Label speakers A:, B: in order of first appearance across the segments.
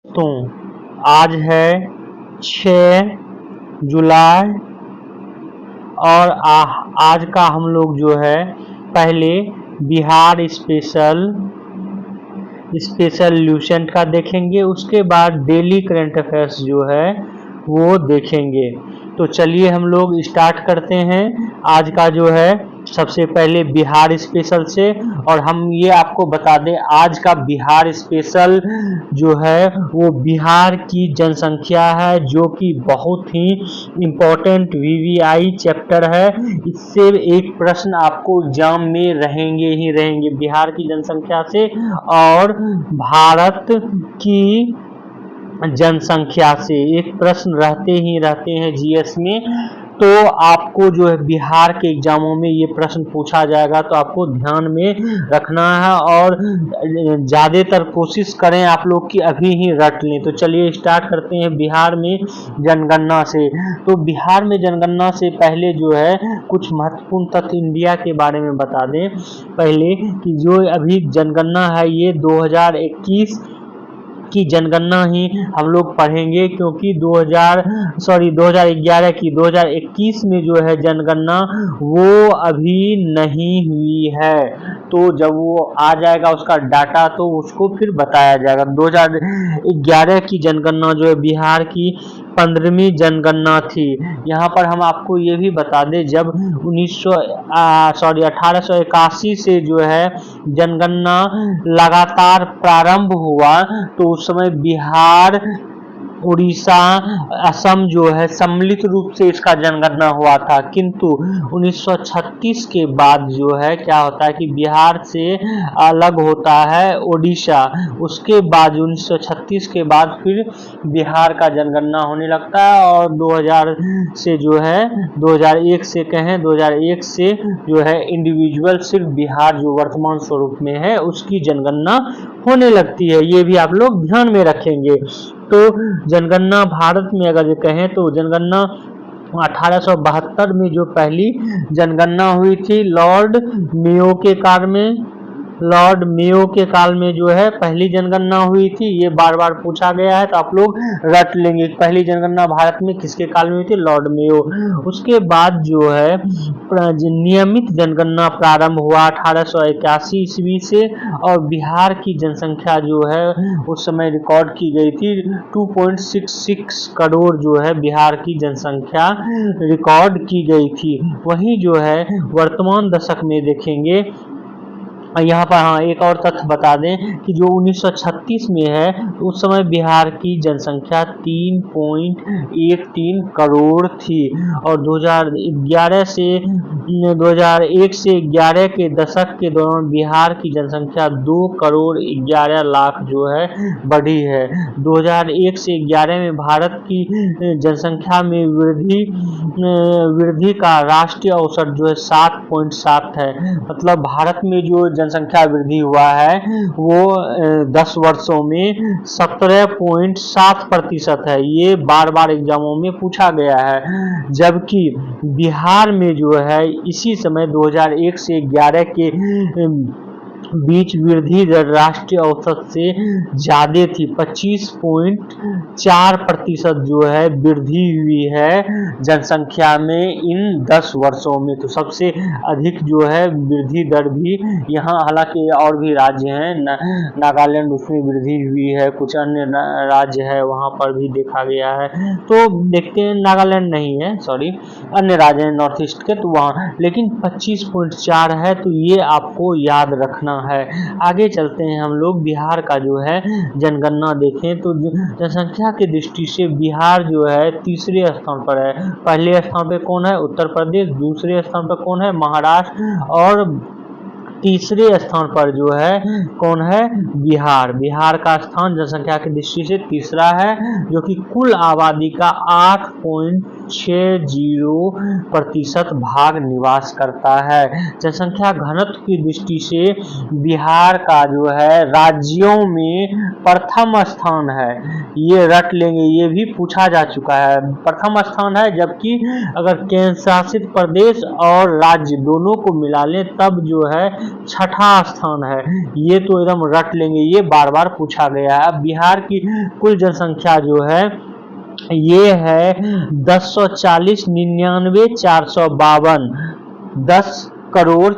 A: तो आज है 6 जुलाई और आज का हम लोग जो है पहले बिहार स्पेशल ल्यूसेंट का देखेंगे, उसके बाद डेली करंट अफेयर्स जो है वो देखेंगे। तो चलिए हम लोग स्टार्ट करते हैं आज का जो है सबसे पहले बिहार स्पेशल से। और हम ये आपको बता दें आज का बिहार स्पेशल जो है वो बिहार की जनसंख्या है, जो कि बहुत ही इम्पोर्टेंट वीवीआई चैप्टर है। इससे एक प्रश्न आपको एग्जाम में रहेंगे ही रहेंगे बिहार की जनसंख्या से और भारत की जनसंख्या से एक प्रश्न रहते ही रहते हैं जीएस में। तो आपको जो है बिहार के एग्जामों में ये प्रश्न पूछा जाएगा, तो आपको ध्यान में रखना है और ज़्यादातर कोशिश करें आप लोग कि अभी ही रट लें। तो चलिए स्टार्ट करते हैं बिहार में जनगणना से। तो बिहार में जनगणना से पहले जो है कुछ महत्वपूर्ण तथ्य इंडिया के बारे में बता दें पहले कि जो अभी जनगणना है ये 2021 की जनगणना ही हम लोग पढ़ेंगे, क्योंकि 2011 की 2021 में जो है जनगणना वो अभी नहीं हुई है। तो जब वो आ जाएगा उसका डाटा तो उसको फिर बताया जाएगा। 2011 की जनगणना जो है बिहार की 15वीं जनगणना थी। यहाँ पर हम आपको ये भी बता दें जब 1881 से जो है जनगणना लगातार प्रारंभ हुआ तो उस समय बिहार, उड़ीसा, असम जो है सम्मिलित रूप से इसका जनगणना हुआ था। किंतु 1936 के बाद जो है क्या होता है कि बिहार से अलग होता है उड़ीसा। उसके बाद 1936 के बाद फिर बिहार का जनगणना होने लगता है और 2000 से जो है 2001 से कहें 2001 से जो है इंडिविजुअल सिर्फ बिहार जो वर्तमान स्वरूप में है उसकी जनगणना होने लगती है। ये भी आप लोग ध्यान में रखेंगे। तो जनगणना भारत में अगर कहें तो जनगणना 1872 में जो पहली जनगणना हुई थी लॉर्ड मेयो के काल में जो है पहली जनगणना हुई थी। ये बार बार पूछा गया है तो आप लोग रट लेंगे। पहली जनगणना भारत में किसके काल में हुई थी? Lord Mayo. उसके बाद जो है नियमित जनगणना प्रारंभ हुआ 1881 ईस्वी से और बिहार की जनसंख्या जो है उस समय रिकॉर्ड की गई थी 2.66 करोड़ जो है बिहार की जनसंख्या रिकॉर्ड की गई थी। वहीं जो है वर्तमान दशक में देखेंगे यहाँ पर हाँ एक और तथ्य बता दें कि जो 1936 में है तो उस समय बिहार की जनसंख्या 3.13 करोड़ थी और 2001 से 11 के दशक के दौरान बिहार की जनसंख्या 2 करोड़ 11 लाख जो है बढ़ी है। 2001 से 11 में भारत की जनसंख्या में वृद्धि का राष्ट्रीय औसत जो है 7.7 है। मतलब भारत में जो जनसंख्या वृद्धि हुआ है वो 10 वर्षों में 17.7% है। ये बार बार एग्जामों में पूछा गया है। जबकि बिहार में जो है इसी समय 2001 से 11 के बीच वृद्धि दर राष्ट्रीय औसत से ज्यादा थी। 25.4% जो है वृद्धि हुई है जनसंख्या में इन 10 वर्षों में। तो सबसे अधिक जो है वृद्धि दर भी यहाँ, हालांकि और भी राज्य हैं नागालैंड उसमें वृद्धि हुई है, कुछ अन्य राज्य है वहाँ पर भी देखा गया है। तो देखते हैं नागालैंड नहीं है, सॉरी अन्य राज्य हैं नॉर्थ ईस्ट के, तो वहाँ लेकिन 25.4 है। तो ये आपको याद रखना है। आगे चलते हैं हम लोग बिहार का जो है जनगणना देखें तो जनसंख्या की दृष्टि से बिहार जो है तीसरे स्थान पर है। पहले स्थान पे कौन है? उत्तर प्रदेश। दूसरे स्थान पर कौन है? महाराष्ट्र। और तीसरे स्थान पर जो है कौन है? बिहार। बिहार का स्थान जनसंख्या की दृष्टि से तीसरा है, जो कि कुल आबादी का 8.60% भाग निवास करता है। जनसंख्या घनत्व की दृष्टि से बिहार का जो है राज्यों में प्रथम स्थान है। ये रट लेंगे, ये भी पूछा जा चुका है। प्रथम स्थान है, जबकि अगर केंद्र शासित प्रदेश और राज्य दोनों को मिला लें तब जो है छठा स्थान है। ये तो एकदम रट लेंगे, ये बार बार पूछा गया है। अब बिहार की कुल जनसंख्या जो है ये है 10,40,99,452। 10 करोड़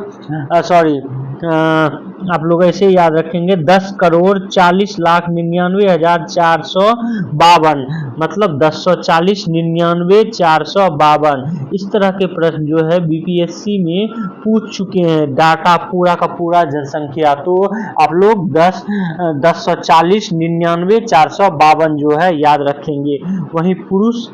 A: सॉरी आप लोग ऐसे याद रखेंगे 10,40,99,452, मतलब 10,40,99,452। इस तरह के प्रश्न जो है बीपीएससी में पूछ चुके हैं, डाटा पूरा का पूरा जनसंख्या। तो आप लोग 10,40,99,452 जो है याद रखेंगे। वहीं पुरुष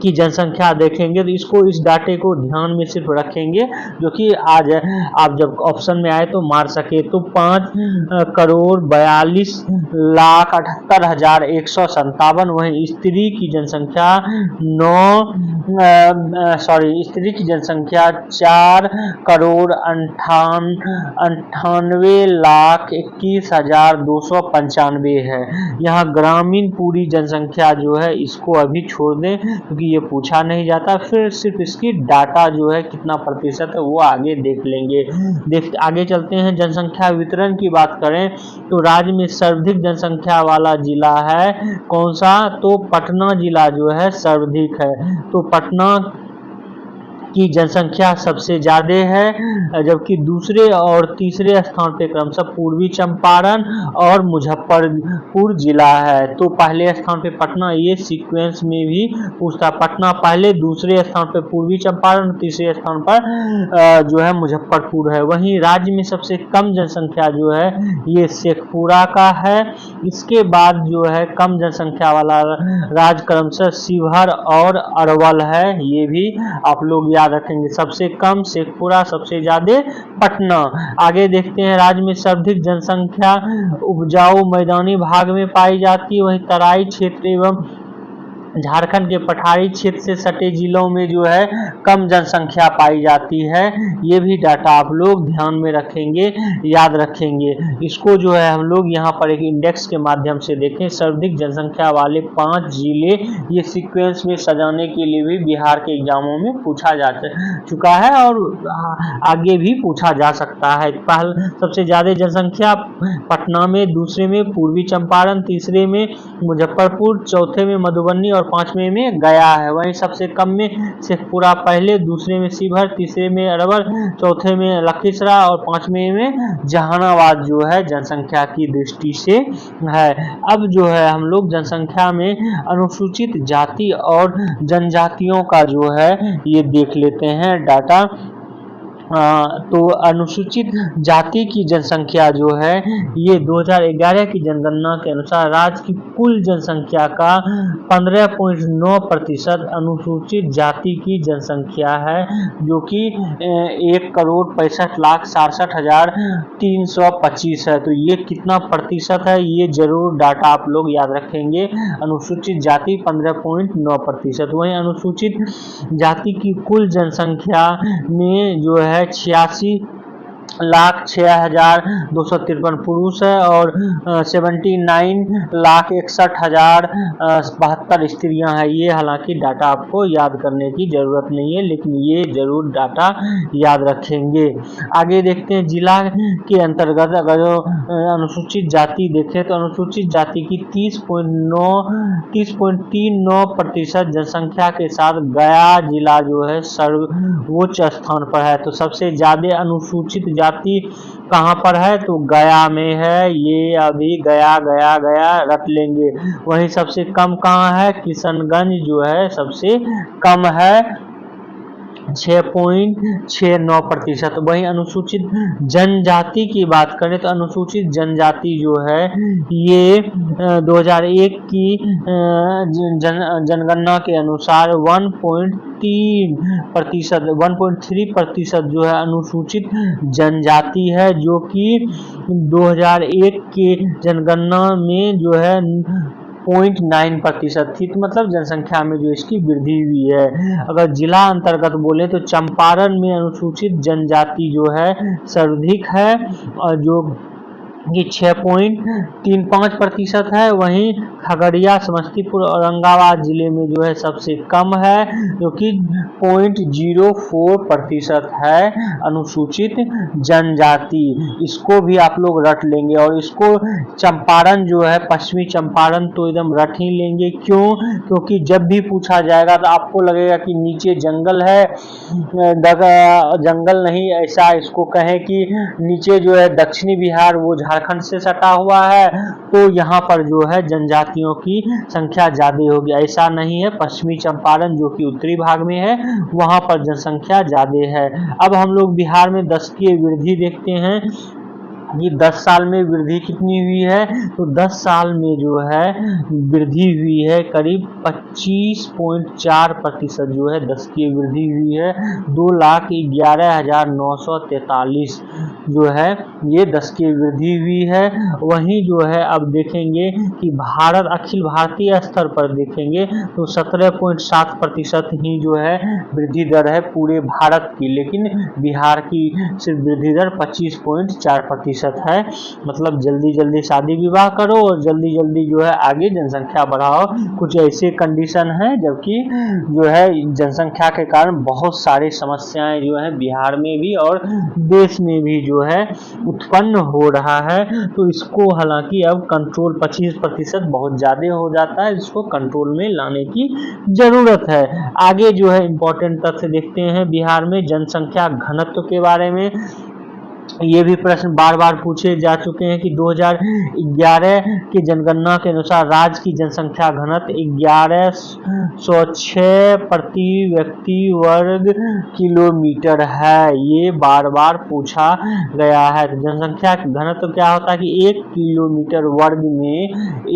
A: की जनसंख्या देखेंगे तो इसको, इस डाटे को ध्यान में सिर्फ रखेंगे, जो कि आज आप जब ऑप्शन में आए तो मार सके। तो 5,42,78,157। वहीं स्त्री की जनसंख्या 4,98,21,295 है। यहाँ ग्रामीण पूरी जनसंख्या जो है इसको अभी छोड़ दें, क्योंकि ये पूछा नहीं जाता। फिर सिर्फ इसकी डाटा जो है कितना प्रतिशत है वो आगे देख लेंगे। आगे चलते हैं। जनसंख्या वितरण की बात करें तो राज्य में सर्वाधिक जनसंख्या वाला जिला है कौन सा? तो पटना जिला जो है सर्वाधिक है। तो पटना की जनसंख्या सबसे ज्यादा है, जबकि दूसरे और तीसरे स्थान पे क्रमशः पूर्वी चंपारण और मुजफ्फरपुर जिला है। तो पहले स्थान पे पटना, ये सीक्वेंस में भी पूछता, पटना पहले, दूसरे स्थान पे पूर्वी चंपारण, तीसरे स्थान पर जो है मुजफ्फरपुर है। वहीं राज्य में सबसे कम जनसंख्या जो है ये शेखपुरा का है। इसके बाद जो है कम जनसंख्या वाला राज्य क्रमशः शिवहर और अरवल है। ये भी आप लोग याद रखेंगे, सबसे कम शेखपुरा, सबसे ज्यादा पटना। आगे देखते हैं। राज्य में सर्वाधिक जनसंख्या उपजाऊ मैदानी भाग में पाई जाती है। वहीं तराई क्षेत्र एवं झारखंड के पठारी क्षेत्र से सटे जिलों में जो है कम जनसंख्या पाई जाती है। ये भी डाटा आप लोग ध्यान में रखेंगे, याद रखेंगे। इसको जो है हम लोग यहाँ पर एक इंडेक्स के माध्यम से देखें। सर्वाधिक जनसंख्या वाले 5 जिले, ये सीक्वेंस में सजाने के लिए भी बिहार के एग्जामों में पूछा जा चुका है और आगे भी पूछा जा सकता है। पहले सबसे ज्यादा जनसंख्या पटना में, दूसरे में पूर्वी चंपारण, तीसरे में मुजफ्फरपुर, चौथे में मधुबनी और पांचवें में गया है। वहीं सबसे कम में शेखपुरा पहले, दूसरे में शिवहर, तीसरे में अरवल, चौथे में लखीसराय और पांचवें में जहानाबाद जो है जनसंख्या की दृष्टि से है। अब जो है हम लोग जनसंख्या में अनुसूचित जाति और जनजातियों का जो है ये देख लेते हैं डाटा। तो अनुसूचित जाति की जनसंख्या जो है ये 2011 की जनगणना के अनुसार राज्य की कुल जनसंख्या का 15.9% अनुसूचित जाति की जनसंख्या है, जो कि 1,65,67,325 है। तो ये कितना प्रतिशत है ये जरूर डाटा आप लोग याद रखेंगे। अनुसूचित जाति 15.9%। वहीं अनुसूचित जाति की कुल जनसंख्या में जो है 86,06,253 पुरुष है और 79,61,072 स्त्रियां हैं। ये हालांकि डाटा आपको याद करने की जरूरत नहीं है, लेकिन ये जरूर डाटा याद रखेंगे। आगे देखते हैं। जिला के अंतर्गत अगर अनुसूचित जाति देखें तो अनुसूचित जाति की 30.39% जनसंख्या के साथ गया जिला जो है सर्वोच्च स्थान पर है। तो सबसे ज्यादा अनुसूचित जाति कहां पर है? तो गया में है। ये अभी गया रट लेंगे। वहीं सबसे कम कहां है? किशनगंज जो है सबसे कम है, 6.69%। वहीं अनुसूचित जनजाति की बात करें तो अनुसूचित जनजाति जो है ये 2001 की जनगणना के अनुसार 1.3% जो है अनुसूचित जनजाति है, जो कि 2001 के जनगणना में जो है 0.9% थी। तो मतलब जनसंख्या में जो इसकी वृद्धि हुई है। अगर जिला अंतर्गत बोले तो चंपारण में अनुसूचित जनजाति जो है सर्वाधिक है, और जो ये 6.35% है। वहीं खगड़िया, समस्तीपुर, औरंगाबाद जिले में जो है सबसे कम है, जो कि 0.04% है अनुसूचित जनजाति। इसको भी आप लोग रट लेंगे। और इसको चंपारण जो है, पश्चिमी चंपारण तो एकदम रट ही लेंगे। क्यों? क्योंकि जब भी पूछा जाएगा तो आपको लगेगा कि नीचे जंगल है, जंगल नहीं, ऐसा इसको कहें कि नीचे जो है दक्षिणी बिहार वो झारखंड से सटा हुआ है, तो यहाँ पर जो है जनजातियों की संख्या ज्यादा होगी। ऐसा नहीं है, पश्चिमी चंपारण जो कि उत्तरी भाग में है वहां पर जनसंख्या ज्यादा है। अब हम लोग बिहार में 10 की वृद्धि देखते हैं। ये 10 साल में वृद्धि कितनी हुई है? तो 10 साल में जो है वृद्धि हुई है करीब 25.4% जो है 10 की वृद्धि हुई है। 2,11,943 जो है ये 10 की वृद्धि हुई है। वहीं जो है अब देखेंगे कि भारत, अखिल भारतीय स्तर पर देखेंगे तो 17.7% ही जो है वृद्धि दर है पूरे भारत की, लेकिन बिहार की सिर्फ वृद्धि दर 25.4% है। मतलब जल्दी जल्दी शादी विवाह करो और जल्दी जल्दी जो है आगे जनसंख्या बढ़ाओ, कुछ ऐसे कंडीशन है। जबकि जो है जनसंख्या के कारण बहुत सारी समस्याएं जो है बिहार में भी और देश में भी जो है उत्पन्न हो रहा है। तो इसको हालांकि अब कंट्रोल, 25% बहुत ज्यादा हो जाता है, इसको कंट्रोल में लाने की जरूरत है। आगे जो है इंपॉर्टेंट तथ्य देखते हैं बिहार में जनसंख्या घनत्व के बारे में। ये भी प्रश्न बार बार पूछे जा चुके हैं कि 2011 की जनगणना के अनुसार राज्य की जनसंख्या घनत्व 1106 प्रति व्यक्ति वर्ग किलोमीटर है। ये बार बार पूछा गया है। तो जनसंख्या घनत्व क्या होता है कि 1 किलोमीटर वर्ग में,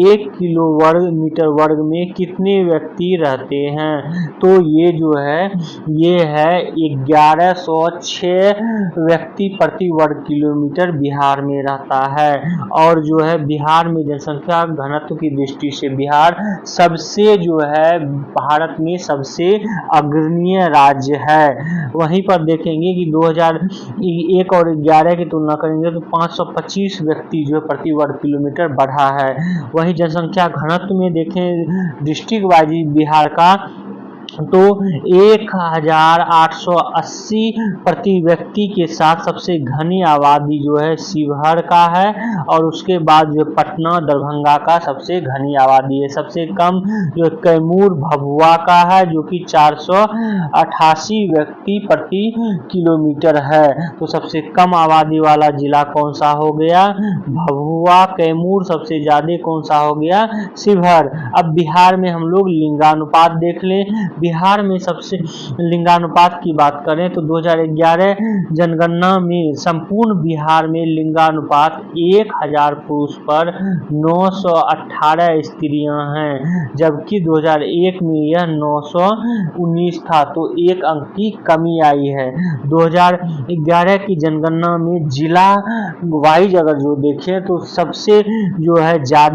A: 1 किलोमीटर वर्ग में कितने व्यक्ति रहते हैं? तो ये जो है ये है 1106 व्यक्ति प्रति वर्ग किलोमीटर बिहार में रहता है। और जो है बिहार में जनसंख्या घनत्व की दृष्टि से बिहार सबसे जो है भारत में सबसे अग्रणीय राज्य है। वहीं पर देखेंगे कि 2001 और 11 की तुलना करेंगे तो 525 व्यक्ति जो प्रति वर्ग किलोमीटर बढ़ा है। वहीं जनसंख्या घनत्व में देखें डिस्ट्रिक्ट वाइज बिहार का तो 1880 प्रति व्यक्ति के साथ सबसे घनी आबादी जो है शिवहर का है। और उसके बाद जो पटना, दरभंगा का सबसे घनी आबादी है। सबसे कम जो कैमूर, भभुआ का है जो कि 488 व्यक्ति प्रति किलोमीटर है। तो सबसे कम आबादी वाला जिला कौन सा हो गया? भभुआ। कैमूर सबसे ज्यादा कौन सा हो गया? शिवहर। अब बिहार में हम लोग लिंगानुपात देख लें। बिहार में सबसे लिंगानुपात की बात करें तो 2011 जनगणना में संपूर्ण बिहार में लिंगानुपात 1000 पुरुष पर 918 स्त्रियां हैं, जबकि 2001 में यह 919 था। तो 1 अंक की कमी आई है। 2011 की जनगणना में जिला वाइज अगर जो देखें तो सबसे जो है ज्यादा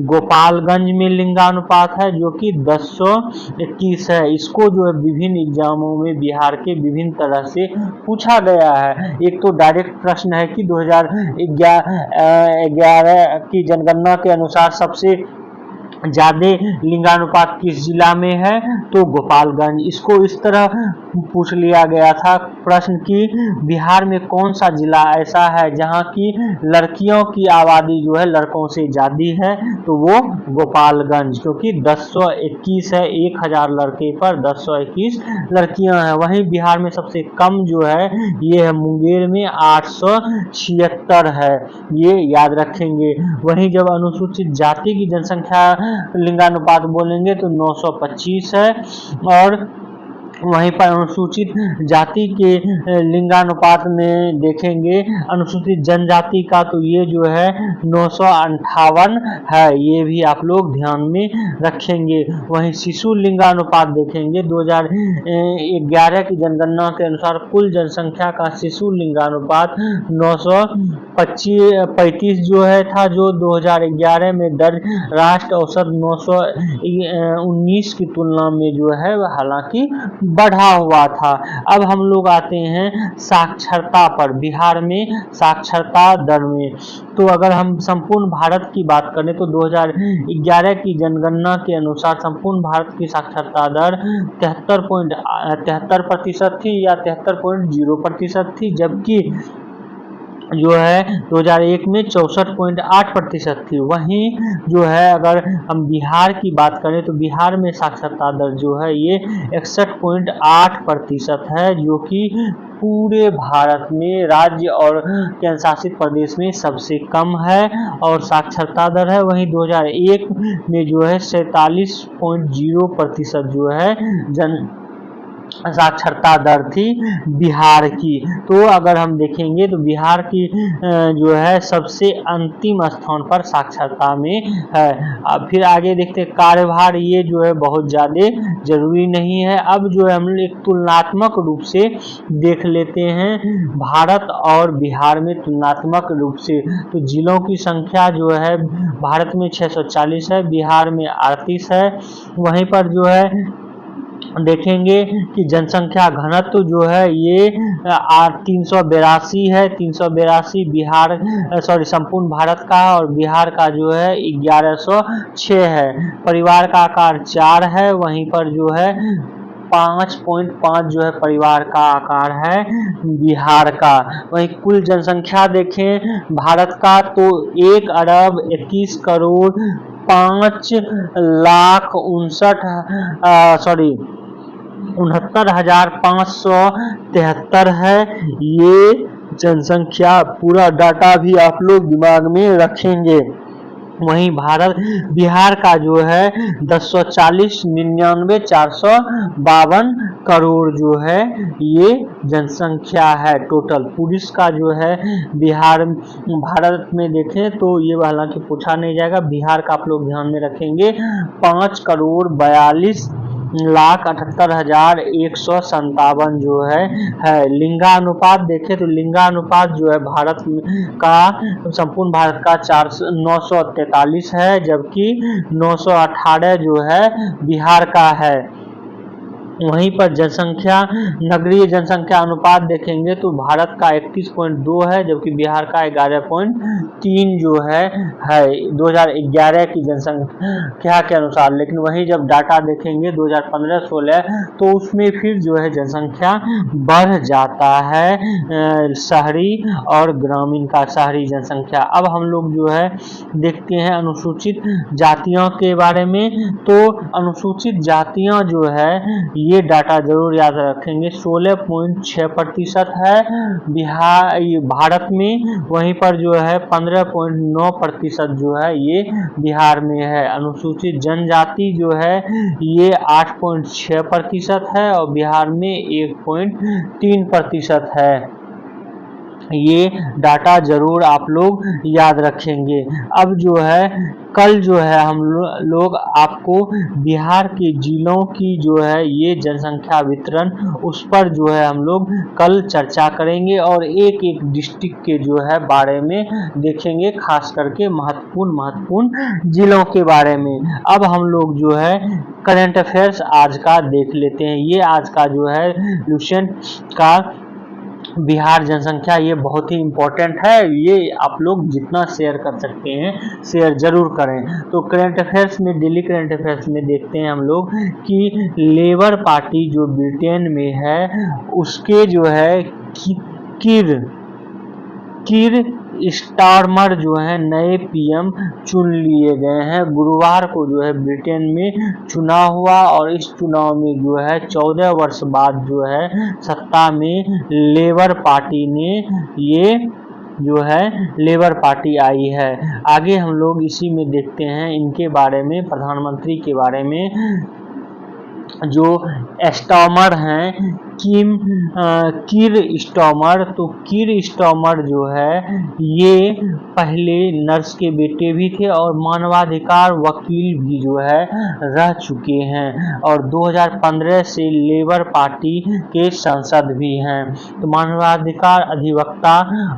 A: गोपालगंज में लिंगानुपात है जो कि 1021 है। इसको जो है विभिन्न एग्जामों में बिहार के विभिन्न तरह से पूछा गया है। एक तो डायरेक्ट प्रश्न है कि 2011 की जनगणना के अनुसार सबसे ज्यादा लिंगानुपात किस जिला में है? तो गोपालगंज। इसको इस तरह पूछ लिया गया था प्रश्न कि बिहार में कौन सा जिला ऐसा है जहां की लड़कियों की आबादी जो है लड़कों से ज्यादा है? तो वो गोपालगंज, क्योंकि 1021 है, 1000 लड़के पर 1021 लड़कियां हैं। वहीं बिहार में सबसे कम जो है ये है मुंगेर में 876 है, ये याद रखेंगे। वहीं जब अनुसूचित जाति की जनसंख्या लिंगानुपात बोलेंगे तो 925 है। और वहीं पर अनुसूचित जाति के लिंगानुपात में देखेंगे अनुसूचित जनजाति का तो ये जो है 958 है, ये भी आप लोग ध्यान में रखेंगे। वहीं शिशु लिंगानुपात देखेंगे 2011 की जनगणना के अनुसार कुल जनसंख्या का शिशु लिंगानुपात 935 जो है था, जो 2011 में दर्ज राष्ट्र औसत 919 की तुलना में जो है हालांकि बढ़ा हुआ था। अब हम लोग आते हैं साक्षरता पर, बिहार में साक्षरता दर में। तो अगर हम संपूर्ण भारत की बात करें तो 2011 की जनगणना के अनुसार संपूर्ण भारत की साक्षरता दर 73.73% थी या 73.0% थी, जबकि जो है 2001 में 64.8% थी। वहीं जो है अगर हम बिहार की बात करें तो बिहार में साक्षरता दर जो है ये 61.8% है, जो कि पूरे भारत में राज्य और केंद्र शासित प्रदेश में सबसे कम है और साक्षरता दर है। वहीं 2001 में जो है 47.0% जो है साक्षरता दर थी बिहार की। तो अगर हम देखेंगे तो बिहार की जो है सबसे अंतिम स्थान पर साक्षरता में है। अब फिर आगे देखते हैं कार्यभार, ये जो है बहुत ज़्यादा जरूरी नहीं है। अब जो है हम एक तुलनात्मक रूप से देख लेते हैं भारत और बिहार में तुलनात्मक रूप से। तो जिलों की संख्या जो है भारत में 640 है, बिहार में 38 है। वहीं पर जो है देखेंगे कि जनसंख्या घनत्व जो है ये 382 है, 382 बिहार संपूर्ण भारत का, और बिहार का जो है 1106 है। परिवार का आकार 4 है, वहीं पर जो है 5.5 जो है परिवार का आकार है बिहार का। वहीं कुल जनसंख्या देखें भारत का तो 1,61,573 है। ये जनसंख्या पूरा डाटा भी आप लोग दिमाग में रखेंगे। वहीं बिहार का जो है 10,40,99,452 करोड़ जो है ये जनसंख्या है टोटल। पुलिस का जो है भारत में देखें तो ये हालांकि पूछा नहीं जाएगा, बिहार का आप लोग ध्यान में रखेंगे 5,42,78,157 जो है। लिंगानुपात देखें तो लिंगानुपात जो है भारत का संपूर्ण भारत का 943 है, जबकि 918 जो है बिहार का है। वहीं पर जनसंख्या नगरीय जनसंख्या अनुपात देखेंगे तो भारत का 31.2 है, जबकि बिहार का 11.3 जो है 2011 की जनसंख्या के अनुसार। लेकिन वहीं जब डाटा देखेंगे 2015-16 तो उसमें फिर जो है जनसंख्या बढ़ जाता है, शहरी और ग्रामीण का शहरी जनसंख्या। अब हम लोग जो है देखते हैं अनुसूचित जातियों के बारे में। तो अनुसूचित जातियां जो है ये डाटा जरूर याद रखेंगे, 16.6% है भारत में। वहीं पर जो है 15.9% जो है ये बिहार में है। अनुसूचित जनजाति जो है ये 8.6% है और बिहार में 1.3% है। ये डाटा जरूर आप लोग याद रखेंगे। अब जो है कल जो है हम लोग आपको बिहार के जिलों की जो है ये जनसंख्या वितरण, उस पर जो है हम लोग कल चर्चा करेंगे और एक एक डिस्ट्रिक्ट के जो है बारे में देखेंगे, खास करके महत्वपूर्ण जिलों के बारे में। अब हम लोग जो है करंट अफेयर्स आज का देख लेते हैं। ये आज का जो है लुसेंट का बिहार जनसंख्या ये बहुत ही इम्पोर्टेंट है, ये आप लोग जितना शेयर कर सकते हैं शेयर जरूर करें। तो करंट अफेयर्स में, डेली करंट अफेयर्स में देखते हैं हम लोग कि लेबर पार्टी जो ब्रिटेन में है उसके जो है कीर स्टारमर जो है नए पीएम चुन लिए गए हैं। गुरुवार को जो है ब्रिटेन में चुनाव हुआ और इस चुनाव में जो है 14 वर्ष बाद जो है सत्ता में लेबर पार्टी ने ये जो है लेबर पार्टी आई है। आगे हम लोग इसी में देखते हैं इनके बारे में, प्रधानमंत्री के बारे में। जो स्टार्मर हैं कीर स्टार्मर। तो कीर स्टार्मर जो है ये पहले नर्स के बेटे भी थे और मानवाधिकार वकील भी जो है रह चुके हैं और 2015 से लेबर पार्टी के सांसद भी हैं। तो मानवाधिकार अधिवक्ता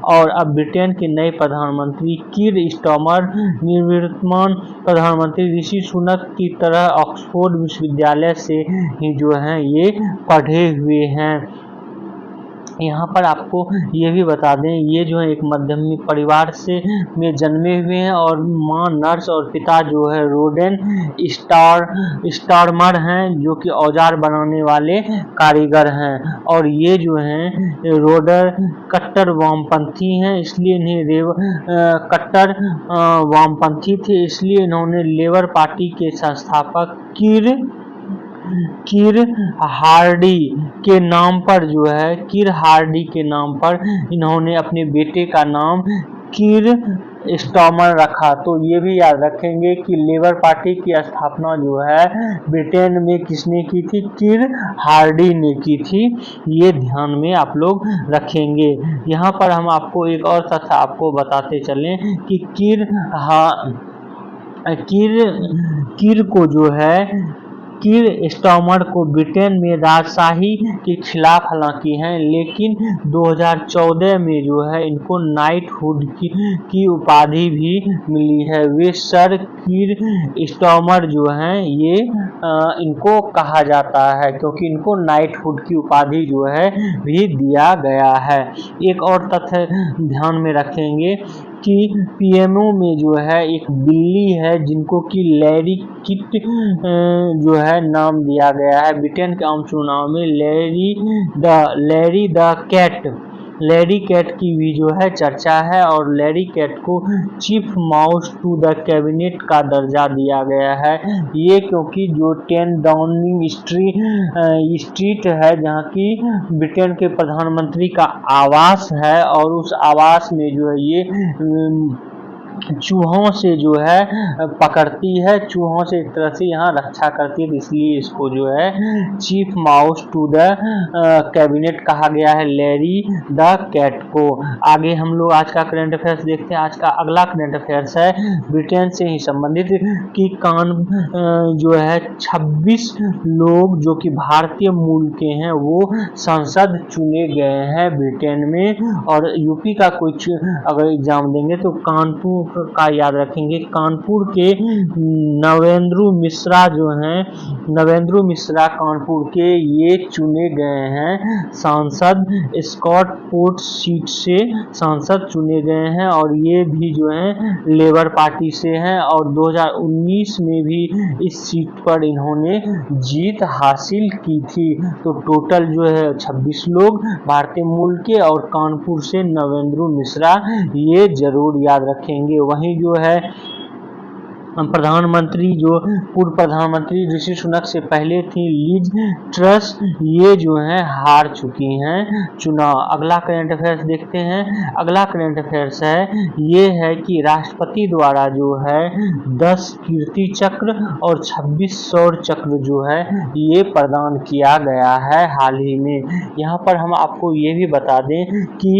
A: और अब ब्रिटेन के नए प्रधानमंत्री कीर स्टार्मर निवर्तमान प्रधानमंत्री ऋषि सुनक की तरह ऑक्सफोर्ड विश्वविद्यालय से ही जो है ये पढ़े हुए हैं। यहाँ पर आपको ये भी बता दें, ये जो है एक मध्यम परिवार से में जन्मे हुए हैं और माँ नर्स और पिता जो है रोडेन स्टार्मर हैं, जो कि औजार बनाने वाले कारीगर हैं। और ये जो हैं रोडर कट्टर वामपंथी हैं, इसलिए इन्हें कट्टर वामपंथी थे, इसलिए इन्होंने लेबर पार्टी के संस्थापक कीर हार्डी के नाम पर जो है कीर हार्डी के नाम पर इन्होंने अपने बेटे का नाम कीर स्टार्मर रखा। तो ये भी याद रखेंगे कि लेबर पार्टी की स्थापना जो है ब्रिटेन में किसने की थी? कीर हार्डी ने की थी। ये ध्यान में आप लोग रखेंगे। यहाँ पर हम आपको एक और तथ्य आपको बताते चलें कि कीर को जो है कीर स्टार्मर को ब्रिटेन में राजशाही के खिलाफ हालांकि हैं, लेकिन 2014 में जो है इनको नाइटहुड की उपाधि भी मिली है। वे सर कीर स्टार्मर जो हैं ये इनको कहा जाता है क्योंकि इनको नाइटहुड की उपाधि जो है भी दिया गया है। एक और तथ्य ध्यान में रखेंगे कि पीएमओ में जो है एक बिल्ली है जिनको कि लैरी किट जो है नाम दिया गया है। ब्रिटेन के आम चुनाव में लैरी कैट की भी जो है चर्चा है और लैरी कैट को chief mouse to the cabinet का दर्जा दिया गया है। ये क्योंकि जो 10 डाउनिंग स्ट्रीट है जहाँ की ब्रिटेन के प्रधानमंत्री का आवास है और उस आवास में जो है ये चूहों से जो है पकड़ती है, चूहों से एक तरह से यहाँ रक्षा करती है, इसलिए इसको जो है chief mouse to the cabinet कहा गया है लैरी द कैट को। आगे हम लोग आज का करंट अफेयर्स देखते हैं। आज का अगला करंट अफेयर्स है ब्रिटेन से ही संबंधित कि जो है 26 लोग जो कि भारतीय मूल के हैं वो सांसद चुने गए हैं ब्रिटेन में। और यूपी का कुछ अगर एग्जाम देंगे तो कानपुर का याद रखेंगे। कानपुर के नवेंद्र मिश्रा जो हैं नवेंद्र मिश्रा कानपुर के ये चुने गए हैं सांसद, स्कॉटपोर्ट सीट से सांसद चुने गए हैं और ये भी जो है लेबर पार्टी से हैं और 2019 में भी इस सीट पर इन्होंने जीत हासिल की थी। तो टोटल जो है 26 लोग भारतीय मूल के और कानपुर से नवेंद्र मिश्रा, ये जरूर याद रखेंगे। वहीं जो है प्रधानमंत्री जो पूर्व प्रधानमंत्री ऋषि सुनक से पहले थी लिज ट्रस, ये जो हैं हार चुकी हैं चुनाव। अगला करंट अफेयर्स देखते हैं। अगला करंट अफेयर्स है ये है कि राष्ट्रपति द्वारा जो है 10 कीर्ति चक्र और 26 शौर्य चक्र जो है ये प्रदान किया गया है हाल ही में। यहाँ पर हम आपको ये भी बता दें कि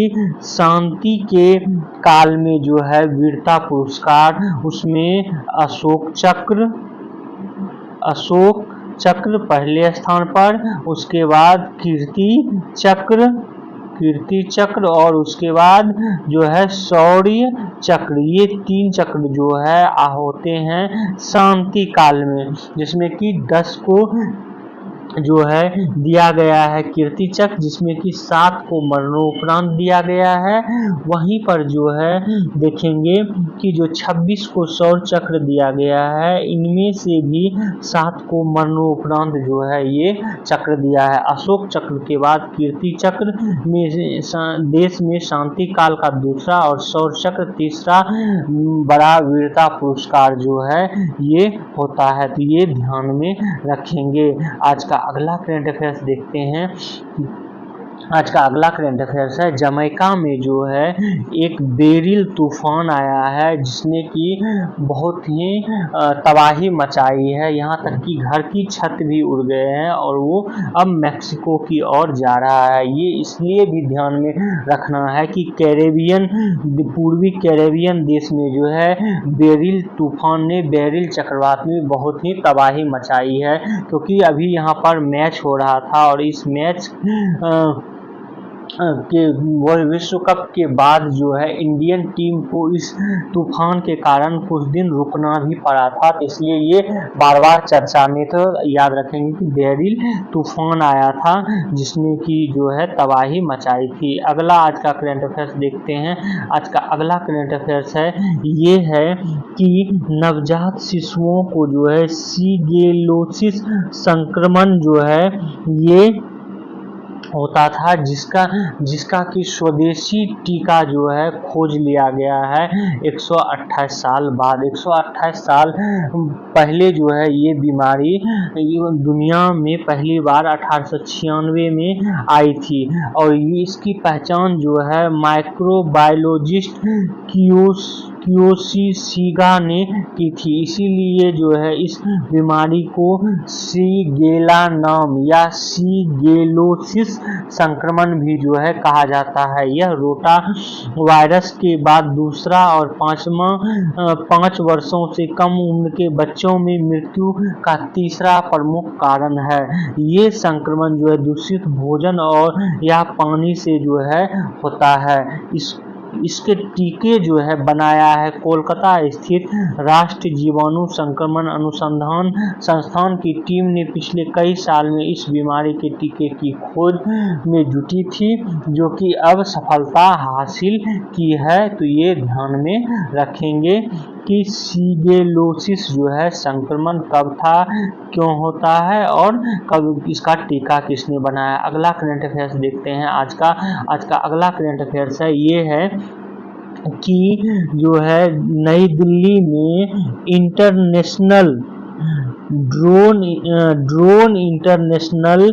A: शांति के काल में जो है वीरता पुरस्कार उसमें अशोक चक्र पहले स्थान पर, उसके बाद कीर्ति चक्र और उसके बाद जो है शौर्य चक्र, ये 3 चक्र जो है होते हैं शांति काल में, जिसमें कि 10 को जो है दिया गया है कीर्ति चक्र, जिसमें कि 7 को मरणोपरांत दिया गया है। वहीं पर जो है देखेंगे कि जो 26 को शौर्य चक्र दिया गया है इनमें से भी 7 को मरणोपरांत जो है ये चक्र दिया है। अशोक चक्र के बाद कीर्ति चक्र में देश में शांति काल का दूसरा और शौर्य चक्र तीसरा बड़ा वीरता पुरस्कार जो है ये होता है। तो ये ध्यान में रखेंगे। आज का अगला करंट अफेयर्स देखते हैं। आज का अगला करंट अफेयर्स है, जमैका में जो है एक बेरिल तूफान आया है जिसने कि बहुत ही तबाही मचाई है, यहाँ तक कि घर की छत भी उड़ गए हैं और वो अब मैक्सिको की ओर जा रहा है। ये इसलिए भी ध्यान में रखना है कि पूर्वी कैरेबियन देश में जो है बेरिल तूफान ने, बेरिल चक्रवात में बहुत ही तबाही मचाई है, क्योंकि अभी यहाँ पर मैच हो रहा था और इस मैच के विश्व कप के बाद जो है इंडियन टीम को इस तूफान के कारण कुछ दिन रुकना भी पड़ा था, तो इसलिए ये बार बार चर्चा में, तो याद रखेंगे कि बेरिल तूफान आया था जिसने की जो है तबाही मचाई थी। अगला आज का करंट अफेयर्स देखते हैं। आज का अगला करंट अफेयर्स है, ये है कि नवजात शिशुओं को जो है सीगेलोसिस संक्रमण जो है ये होता था, जिसका कि स्वदेशी टीका जो है खोज लिया गया है 128 साल बाद। 128 साल पहले जो है ये बीमारी दुनिया में पहली बार 1896 में आई थी और ये इसकी पहचान जो है माइक्रोबायोलॉजिस्ट कियोशीगा ने की थी, इसीलिए जो है इस बीमारी को सीगेला नाम या सीगेलोसिस संक्रमण भी जो है कहा जाता है। यह रोटा वायरस के बाद दूसरा और 5 वर्षों से कम उम्र के बच्चों में मृत्यु का तीसरा प्रमुख कारण है। ये संक्रमण जो है दूषित भोजन और या पानी से जो है होता है। इसके टीके जो है बनाया है कोलकाता स्थित राष्ट्रीय जीवाणु संक्रमण अनुसंधान संस्थान की टीम ने पिछले कई साल में इस बीमारी के टीके की खोज में जुटी थी, जो कि अब सफलता हासिल की है। तो ये ध्यान में रखेंगे कि सीगेलोसिस जो है संक्रमण कब था, क्यों होता है और कब इसका टीका किसने बनाया। अगला करंट अफेयर्स देखते हैं। आज का अगला करंट अफेयर्स है, ये है कि जो है नई दिल्ली में इंटरनेशनल ड्रोन इंटरनेशनल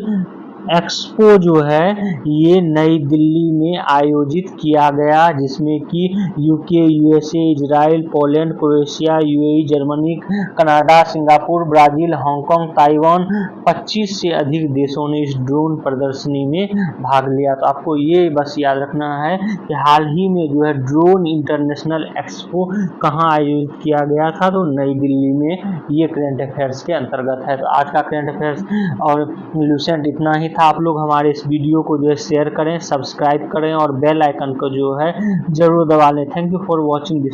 A: एक्सपो जो है ये नई दिल्ली में आयोजित किया गया, जिसमें कि UK, USA, Israel, Poland, Croatia, UAE, Germany, Canada, Singapore, Brazil, Hong Kong, Taiwan 25 से अधिक देशों ने इस ड्रोन प्रदर्शनी में भाग लिया। तो आपको ये बस याद रखना है कि हाल ही में जो है ड्रोन इंटरनेशनल एक्सपो कहाँ आयोजित किया गया था, तो नई दिल्ली में। ये करंट अफेयर्स के अंतर्गत है। तो आज का करंट अफेयर्स और लूसेंट इतना ही था। आप लोग हमारे इस वीडियो को जो है शेयर करें, सब्सक्राइब करें और बेल आइकन को जो है जरूर दबा लें। Thank you for watching this.